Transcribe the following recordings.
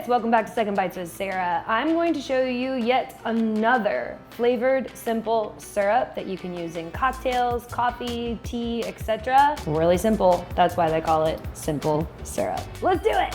favorites, welcome back to Second Bites with Sarah. I'm going to show you yet another flavored simple syrup that you can use in cocktails, coffee, tea, etc. Really simple, that's why they call it simple syrup. Let's do it.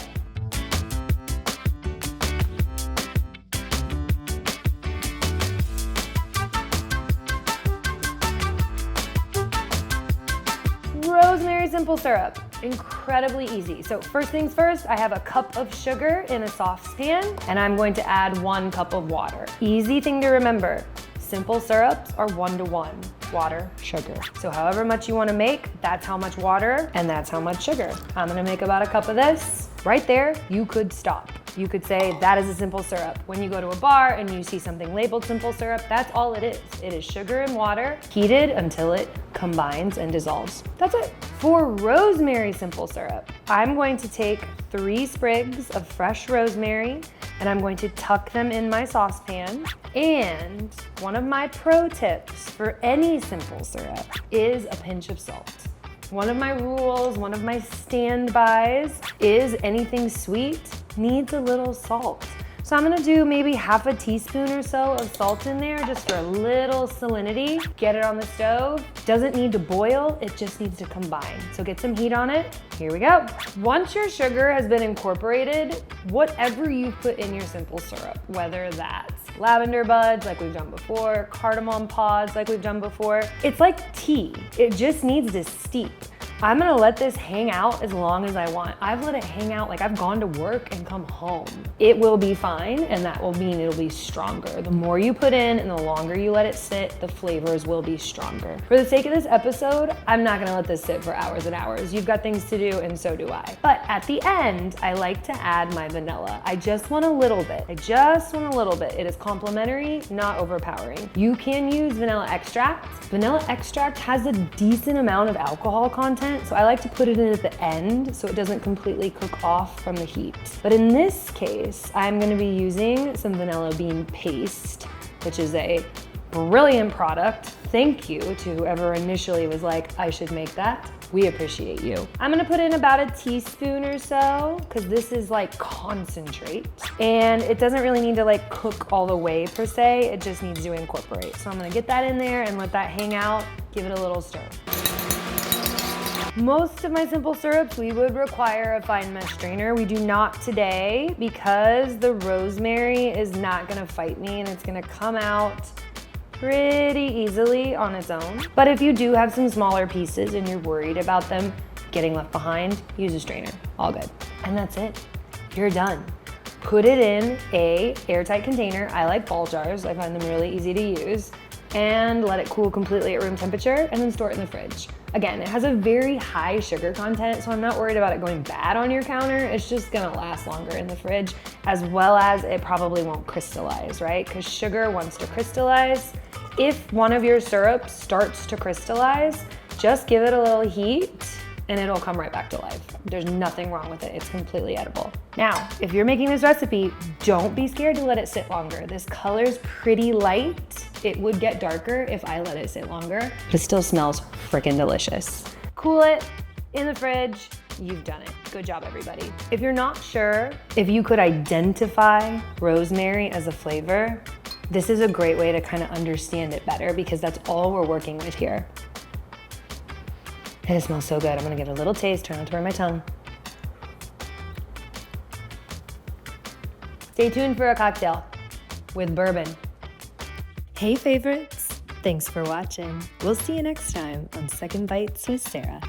Rosemary simple syrup, incredibly easy. So first things first, I have a cup of sugar in a saucepan and I'm going to add 1 cup of water. Easy thing to remember, simple syrups are 1-to-1, water, sugar. So however much you want to make, that's how much water and that's how much sugar. I'm gonna make about a cup of this. Right there, you could stop. You could say that is a simple syrup. When you go to a bar and you see something labeled simple syrup, that's all it is. It is sugar and water heated until it combines and dissolves. That's it. For rosemary simple syrup, I'm going to take 3 sprigs of fresh rosemary and I'm going to tuck them in my saucepan. And one of my pro tips for any simple syrup is a pinch of salt. One of my rules, one of my standbys is anything sweet needs a little salt. So I'm gonna do maybe half a teaspoon or so of salt in there just for a little salinity. Get it on the stove. Doesn't need to boil, it just needs to combine. So get some heat on it. Here we go. Once your sugar has been incorporated, whatever you put in your simple syrup, whether that's lavender buds like we've done before, cardamom pods like we've done before, it's like tea. It just needs to steep. I'm gonna let this hang out as long as I want. I've let it hang out like I've gone to work and come home. It will be fine, and that will mean it'll be stronger. The more you put in and the longer you let it sit, the flavors will be stronger. For the sake of this episode, I'm not gonna let this sit for hours and hours. You've got things to do, and so do I. But at the end, I like to add my vanilla. I just want a little bit. I just want a little bit. It is complementary, not overpowering. You can use vanilla extract. Vanilla extract has a decent amount of alcohol content, so I like to put it in at the end so it doesn't completely cook off from the heat. But in this case, I'm gonna be using some vanilla bean paste, which is a brilliant product. Thank you to whoever initially was like, I should make that. We appreciate you. I'm gonna put in about a teaspoon or so, because this is like concentrate. And it doesn't really need to like cook all the way per se, it just needs to incorporate. So I'm gonna get that in there and let that hang out, give it a little stir. Most of my simple syrups, we would require a fine mesh strainer. We do not today because the rosemary is not gonna fight me and it's gonna come out pretty easily on its own. But if you do have some smaller pieces and you're worried about them getting left behind, use a strainer, all good. And that's it, you're done. Put it in a airtight container. I like ball jars, I find them really easy to use. And let it cool completely at room temperature and then store it in the fridge. Again, it has a very high sugar content, so I'm not worried about it going bad on your counter. It's just gonna last longer in the fridge, as well as it probably won't crystallize, right? Because sugar wants to crystallize. If one of your syrups starts to crystallize, just give it a little heat and it'll come right back to life. There's nothing wrong with it. It's completely edible. Now, if you're making this recipe, don't be scared to let it sit longer. This color's pretty light. It would get darker if I let it sit longer, but it still smells freaking delicious. Cool it in the fridge. You've done it. Good job, everybody. If you're not sure if you could identify rosemary as a flavor, this is a great way to kind of understand it better because that's all we're working with here. And it smells so good. I'm gonna give it a little taste, try not to burn my tongue. Stay tuned for a cocktail with bourbon. Hey favorites, thanks for watching. We'll see you next time on Second Bites with Sarah.